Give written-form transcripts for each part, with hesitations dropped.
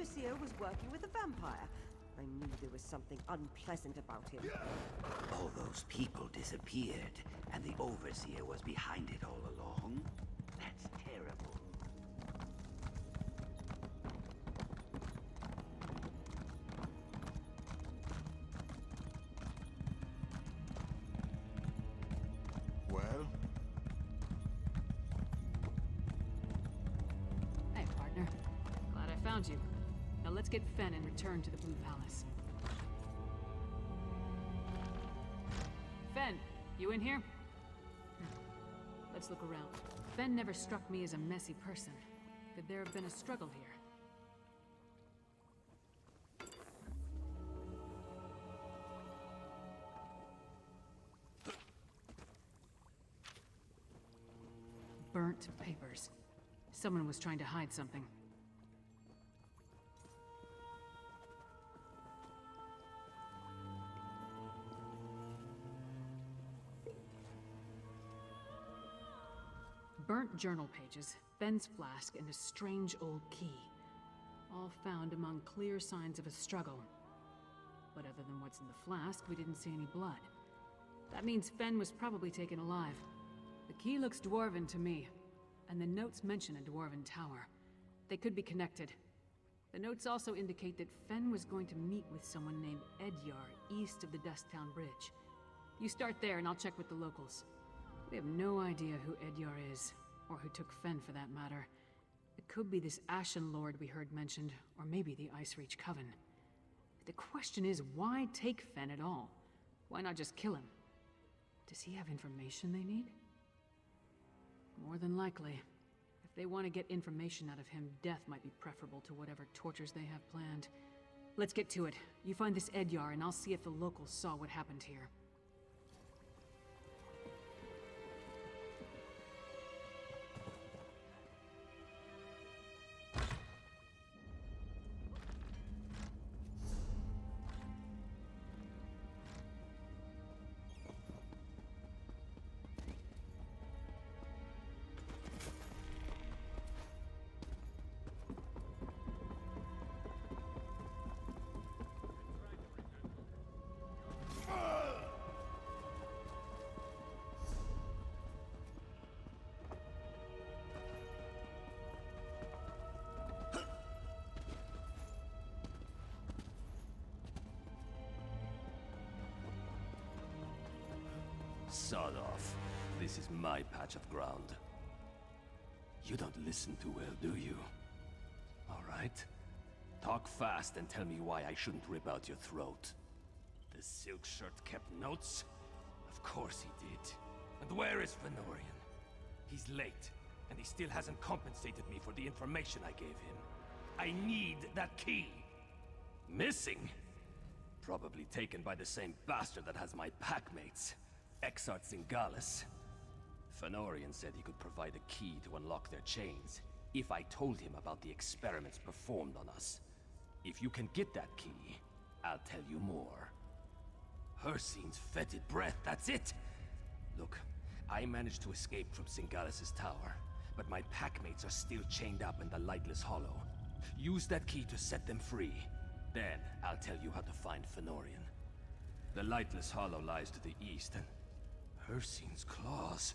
overseer was working with a vampire. I knew there was something unpleasant about him. All those people disappeared, and the overseer was behind it all along? That's terrible. Well? Hey, partner. Glad I found you. Now let's get Fen and return to the Blue Palace. Fen, you in here? Let's look around. Fen never struck me as a messy person. Could there have been a struggle here? Burnt papers. Someone was trying to hide something. Burnt journal pages, Fen's flask, and a strange old key. All found among clear signs of a struggle. But other than what's in the flask, we didn't see any blood. That means Fen was probably taken alive. The key looks dwarven to me, and the notes mention a dwarven tower. They could be connected. The notes also indicate that Fen was going to meet with someone named Edyar east of the Dusktown Bridge. You start there and I'll check with the locals. We have no idea who Edyar is, or who took Fen for that matter. It could be this Ashen Lord we heard mentioned, or maybe the Icereach Coven. The question is, why take Fen at all? Why not just kill him? Does he have information they need? More than likely. If they want to get information out of him, death might be preferable to whatever tortures they have planned. Let's get to it. You find this Edyar, and I'll see if the locals saw what happened here. Sod off. This is my patch of ground. You don't listen too well, do you? Alright. Talk fast and tell me why I shouldn't rip out your throat. The silk shirt kept notes? Of course he did. And where is Fenorian? He's late, and he still hasn't compensated me for the information I gave him. I need that key! Missing? Probably taken by the same bastard that has my packmates. Exart Zingalis. Fenorian said he could provide a key to unlock their chains, if I told him about the experiments performed on us. If you can get that key, I'll tell you more. Hircine's fetid breath, that's it! Look, I managed to escape from Zingalis' tower, but my packmates are still chained up in the Lightless Hollow. Use that key to set them free. Then, I'll tell you how to find Fenorian. The Lightless Hollow lies to the east, and Hircine's claws.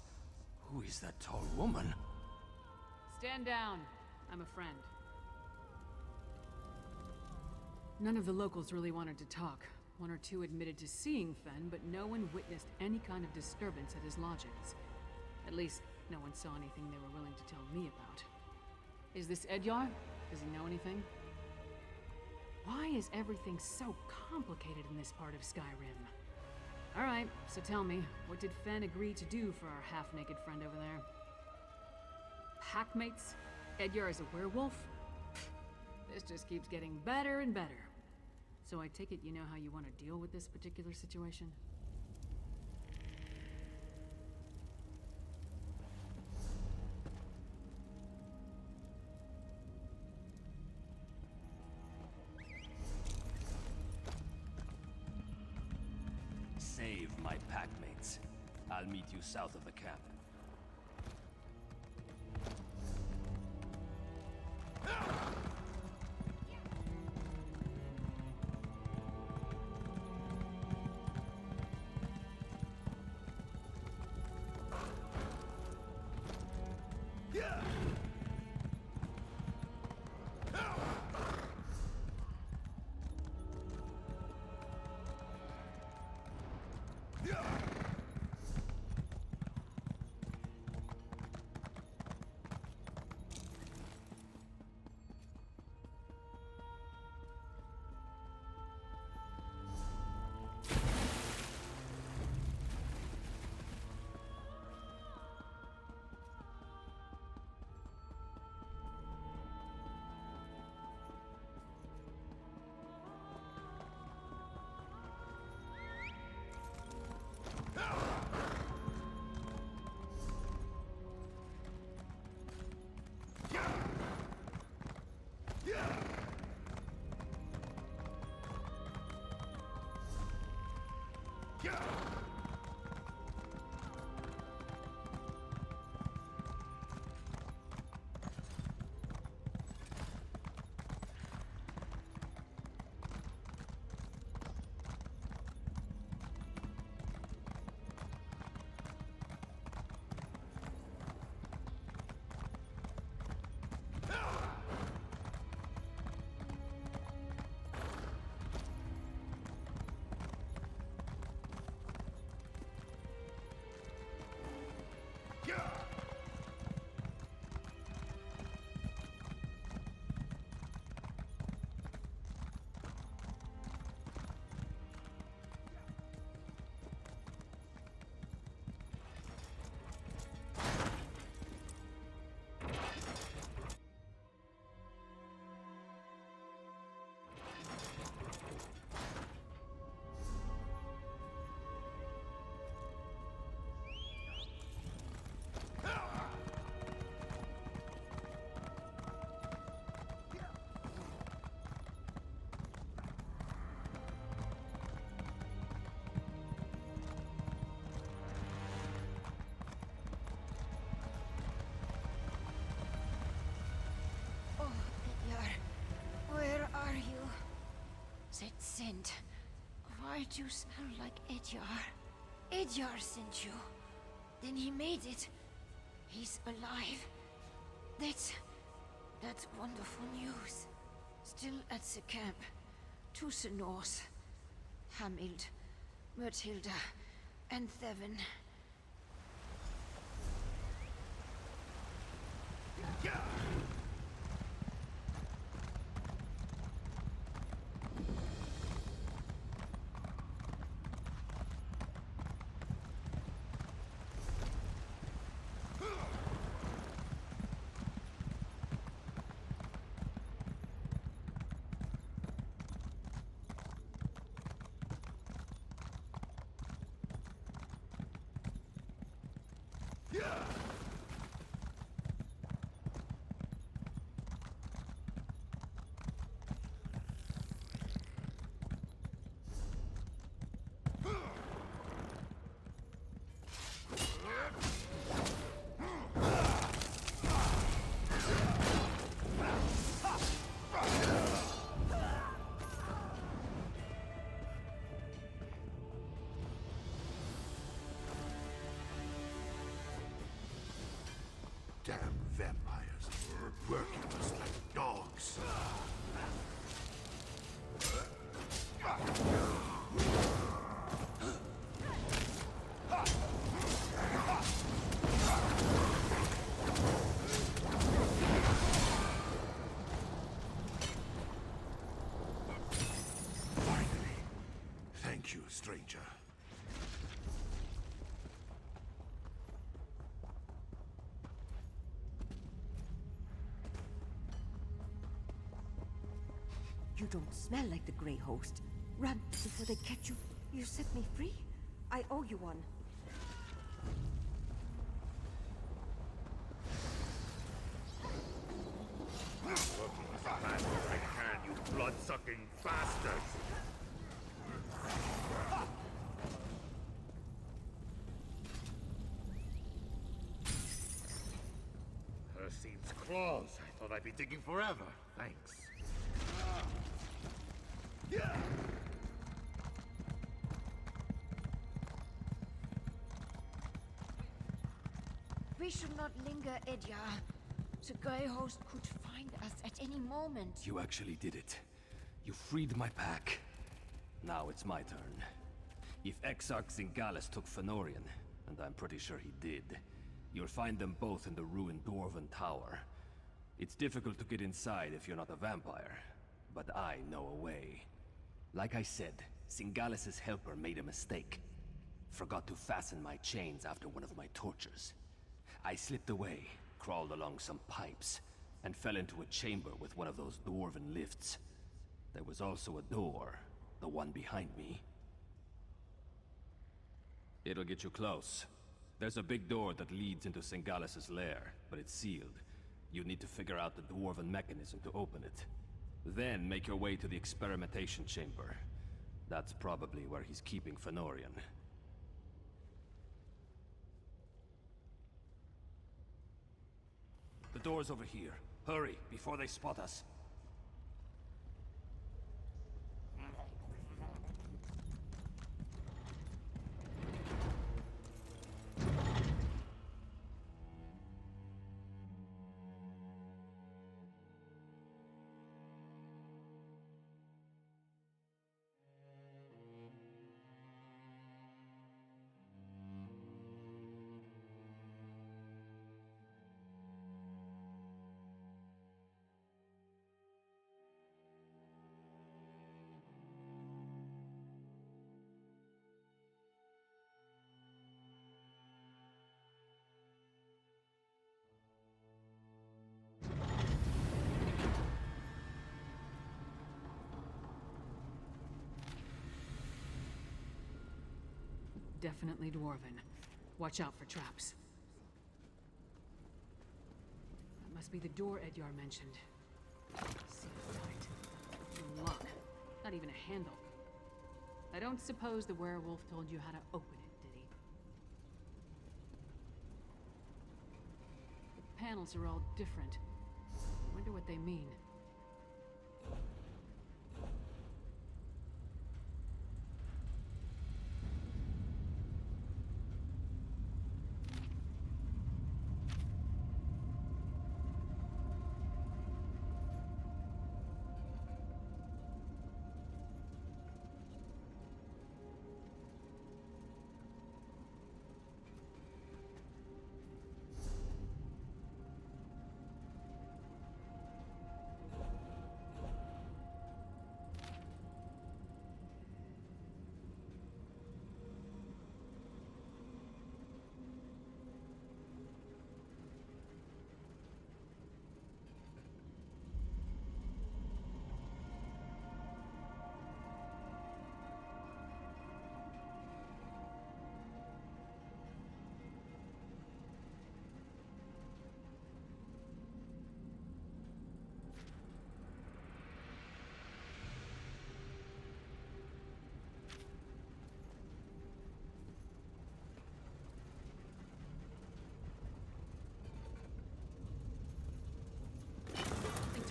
Who is that tall woman? Stand down. I'm a friend. None of the locals really wanted to talk. One or two admitted to seeing Fen, but no one witnessed any kind of disturbance at his lodgings. At least, no one saw anything they were willing to tell me about. Is this Edyar? Does he know anything? Why is everything so complicated in this part of Skyrim? Alright, so tell me, what did Fen agree to do for our half-naked friend over there? Packmates? Edyar is a werewolf? This just keeps getting better and better. So I take it you know how you want to deal with this particular situation? Save my packmates. I'll meet you south of the camp. That scent. Why do you smell like Edyar? Edyar sent you. Then he made it. He's alive. That's wonderful news. Still at the camp. To the north. Hamild, Myrtilda, and Thevin. Damn vampires, working us like dogs. Finally. Thank you, stranger. You don't smell like the Grey Host. Run before they catch you. You set me free. I owe you one. Working as fast as I can, you blood-sucking bastards! Hircine's claws. I thought I'd be digging forever. Thanks. We should not linger, Edyar. The Grey Host could find us at any moment. You actually did it. You freed my pack. Now it's my turn. If Exarch Zingalis took Fëanorian, and I'm pretty sure he did, you'll find them both in the ruined Dwarven Tower. It's difficult to get inside if you're not a vampire, but I know a way. Like I said, Zingalis' helper made a mistake. Forgot to fasten my chains after one of my tortures. I slipped away, crawled along some pipes, and fell into a chamber with one of those dwarven lifts. There was also a door, the one behind me. It'll get you close. There's a big door that leads into Zingalis' lair, but it's sealed. You need to figure out the dwarven mechanism to open it. Then make your way to the experimentation chamber. That's probably where he's keeping Fenorian. The door's over here. Hurry, before they spot us. Definitely dwarven. Watch out for traps. That must be the door Edyar mentioned. Sealed tight. No lock. Not even a handle. I don't suppose the werewolf told you how to open it, did he? The panels are all different. I wonder what they mean.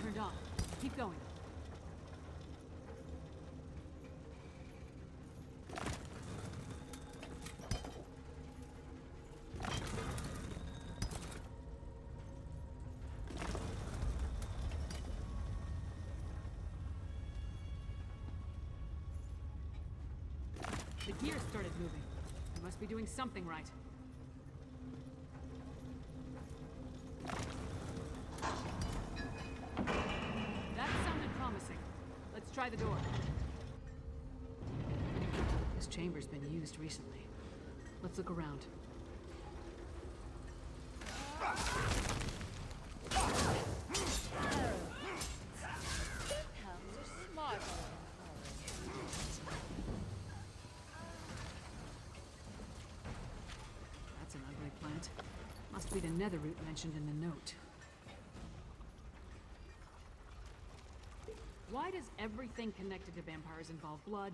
Turned on. Keep going. The gear started moving. I must be doing something right. Let's try the door. This chamber's been used recently. Let's look around. That's an ugly plant. Must be the netherroot mentioned in the note. Why does everything connected to vampires involve blood?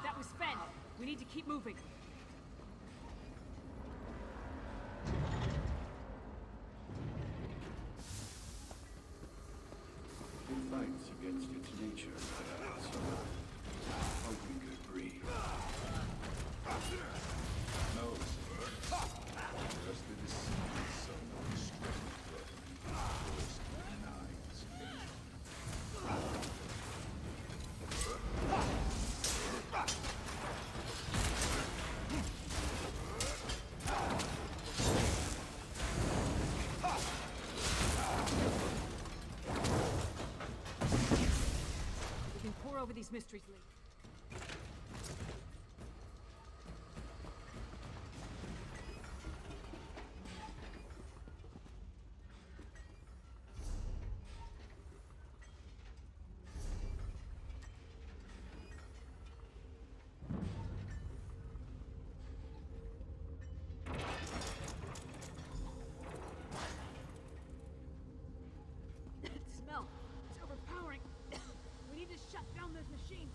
That was Fen. We need to keep moving. It fights against its nature, so hope we could breathe. No, sir. Just the deceiving son of the strength of the these mysteries lead. That smell, it's overpowering. We need to shut down those machines.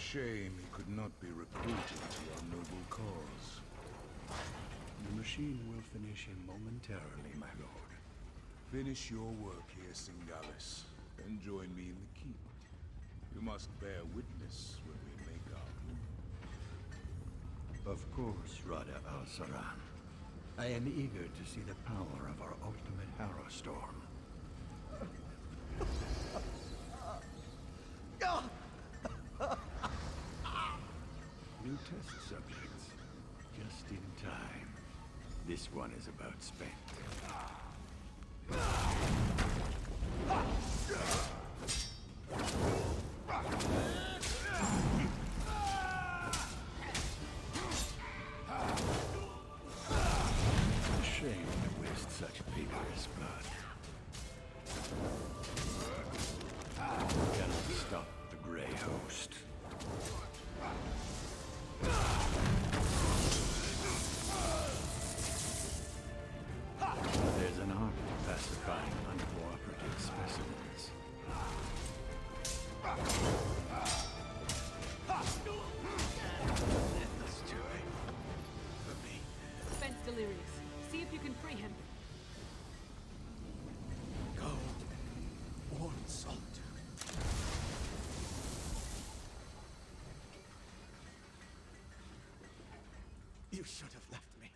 shame he could not be recruited to our noble cause. The machine will finish him momentarily, my lord. Finish your work here, Singalis, then join me in the keep. You must bear witness when we make our move. Of course, Rada al-Saran. I am eager to see the power of our ultimate Harrowstorm. New test subjects. Just in time. This one is about spent. Shame to waste such vigorous blood. Cannot stop the Grey Host. There's an art to pacifying uncooperative specimens. Let's do it. For me. Fen's delirious. See if you can free him. Go. Warm salt. You should have left me.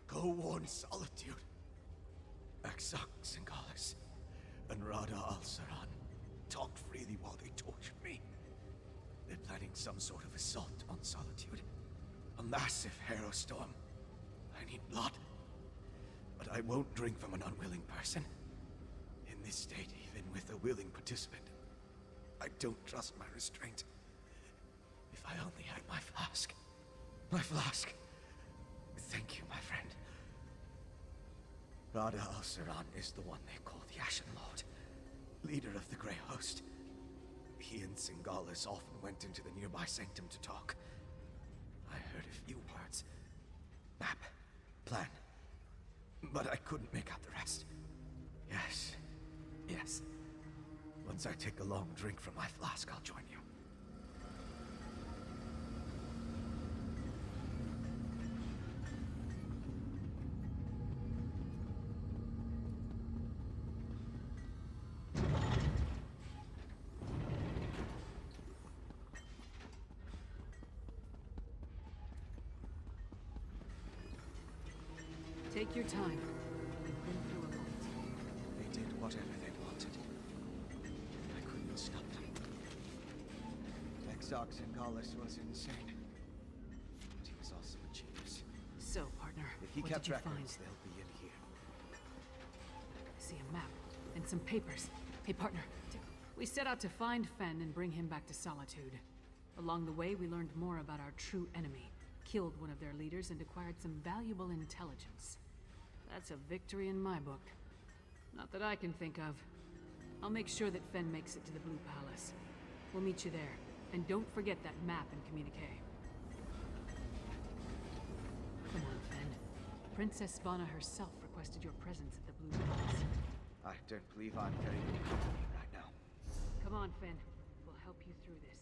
Go warn Solitude. Axak Singalis and Rada al-Saran talked freely while they tortured me. They're planning some sort of assault on Solitude. A massive Harrowstorm. I need blood. But I won't drink from an unwilling person. In this state, even with a willing participant, I don't trust my restraint. If I only had my flask. My flask. Thank you, my friend. Rada al-Saran is the one they call the Ashen Lord, leader of the Grey Host. He and Singalis often went into the nearby sanctum to talk. I heard a few words. Map. Plan. But I couldn't make out the rest. Yes. Yes. Once I take a long drink from my flask, I'll join you. Take your time. We've been through a lot. They did whatever they wanted. I couldn't stop them. Exox Singalis was insane. But he was also a genius. So, partner, If he what kept did you find? records, they'll be in here. I see a map and some papers. Hey, partner, we set out to find Fen and bring him back to Solitude. Along the way, we learned more about our true enemy, killed one of their leaders, and acquired some valuable intelligence. That's a victory in my book. Not that I can think of. I'll make sure that Fen makes it to the Blue Palace. We'll meet you there. And don't forget that map and communique. Come on, Fen. Princess Svana herself requested your presence at the Blue Palace. I don't believe I'm very good company right now. Come on, Fen. We'll help you through this.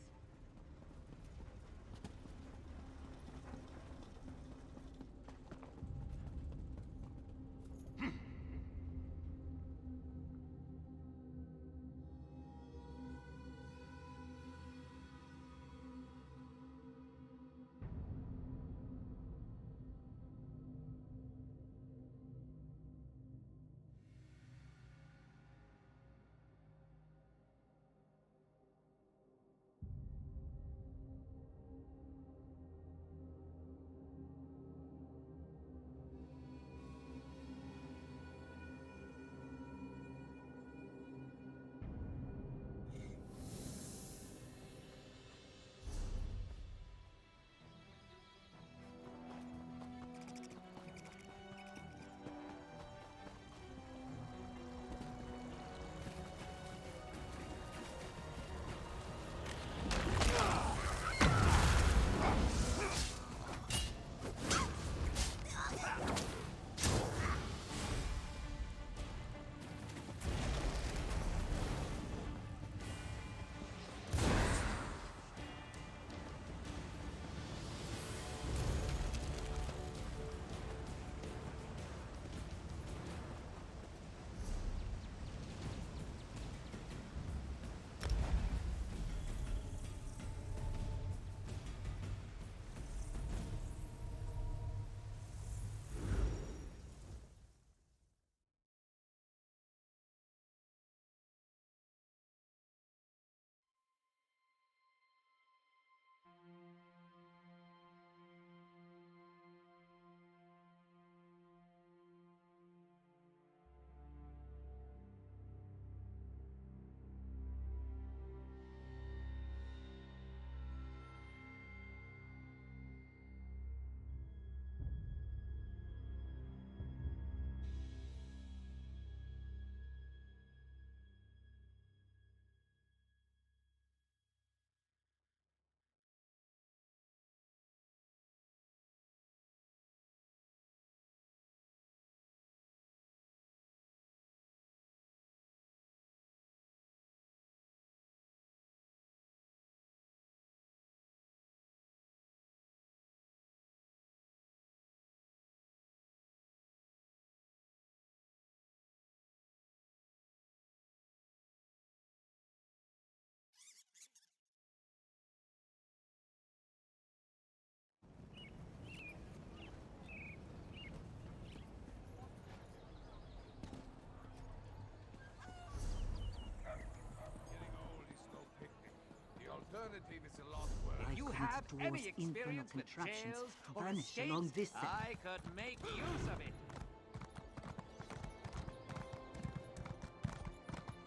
Apparently this is a lost word. If you have any experience with jails or escapes, I could make use of it.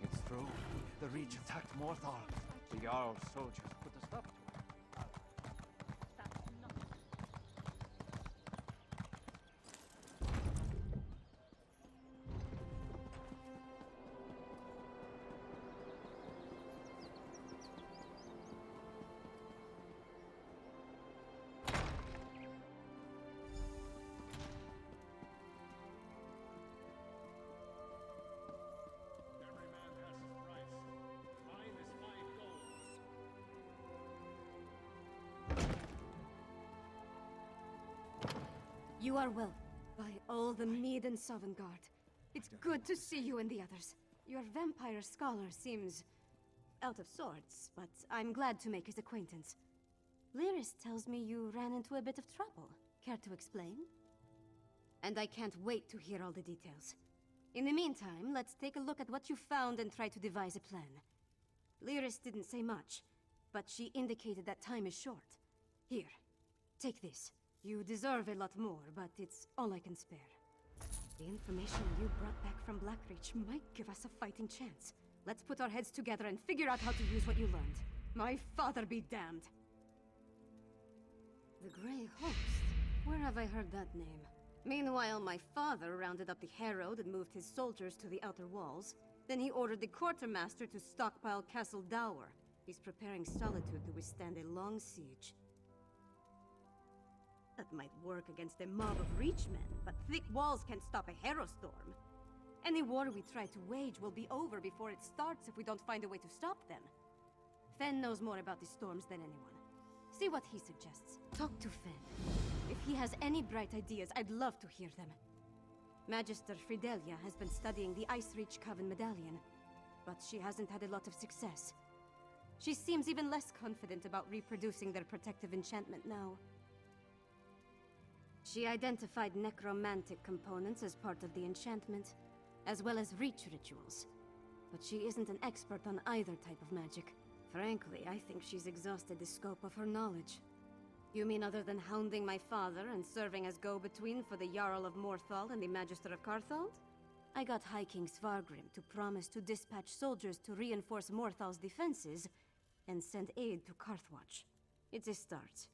It's true. The Reach attacked Morthal. The Jarl's soldiers put a stop to it. You are well. By all the Mead and Sovngarde. It's good to see you and the others. Your vampire scholar seems out of sorts, but I'm glad to make his acquaintance. Lyris tells me you ran into a bit of trouble. Care to explain? And I can't wait to hear all the details. In the meantime, let's take a look at what you found and try to devise a plan. Lyris didn't say much, but she indicated that time is short. Here, take this. You deserve a lot more, but it's all I can spare. The information you brought back from Blackreach might give us a fighting chance. Let's put our heads together and figure out how to use what you learned. My father be damned! The Grey Host? Where have I heard that name? Meanwhile, my father rounded up the Herald and moved his soldiers to the outer walls. Then he ordered the Quartermaster to stockpile Castle Dower. He's preparing Solitude to withstand a long siege. That might work against a mob of Reachmen, but thick walls can't stop a Herostorm. Any war we try to wage will be over before it starts if we don't find a way to stop them. Fen knows more about the storms than anyone. See what he suggests. Talk to Fen. If he has any bright ideas, I'd love to hear them. Magister Fridelia has been studying the Icereach Coven medallion, but she hasn't had a lot of success. She seems even less confident about reproducing their protective enchantment now. She identified necromantic components as part of the enchantment, as well as reach rituals. But she isn't an expert on either type of magic. Frankly, I think she's exhausted the scope of her knowledge. You mean other than hounding my father and serving as go-between for the Jarl of Morthal and the Magister of Carthald? I got High King Svargrim to promise to dispatch soldiers to reinforce Morthal's defenses and send aid to Carthwatch. It's a start.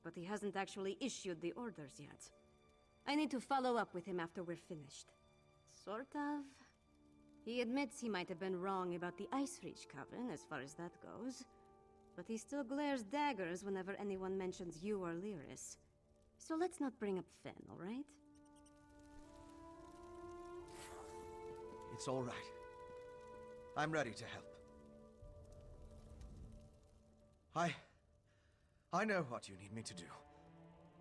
But he hasn't actually issued the orders yet. I need to follow up with him after we're finished. Sort of. He admits he might have been wrong about the Icereach Coven, as far as that goes. But he still glares daggers whenever anyone mentions you or Lyris. So let's not bring up Fen, alright? It's all right. I'm ready to help. I know what you need me to do.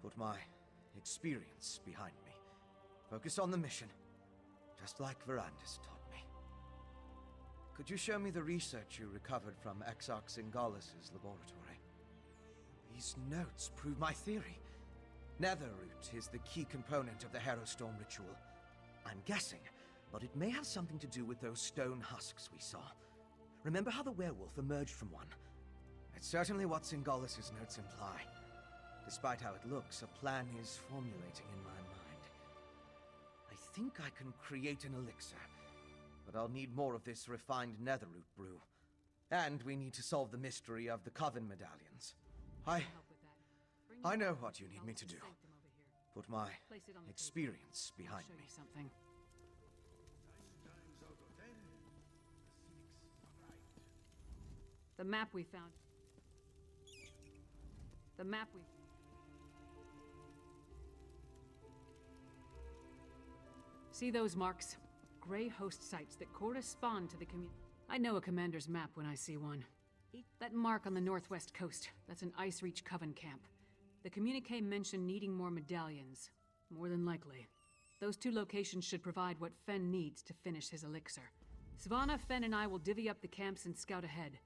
Put my experience behind me. Focus on the mission, just like Verandis taught me. Could you show me the research you recovered from Exarch Singalis' laboratory? These notes prove my theory. Netherroot is the key component of the Herostorm ritual. I'm guessing, but it may have something to do with those stone husks we saw. Remember how the werewolf emerged from one? It's certainly what Singalis' notes imply. Despite how it looks, a plan is formulating in my mind. I think I can create an elixir, but I'll need more of this refined Netherroot brew. And we need to solve the mystery of the Coven medallions. I know what you need me to do. Put my experience behind me. Something. The map we found. The map we... See those marks? Grey Host sites that correspond to the community. I know a commander's map when I see one. That mark on the northwest coast, that's an Icereach Coven camp. The communique mentioned needing more medallions. More than likely. Those two locations should provide what Fen needs to finish his elixir. Svanna, Fen, and I will divvy up the camps and scout ahead.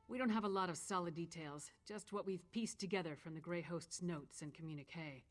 We don't have a lot of solid details, just what we've pieced together from the Grey Host's notes and communique.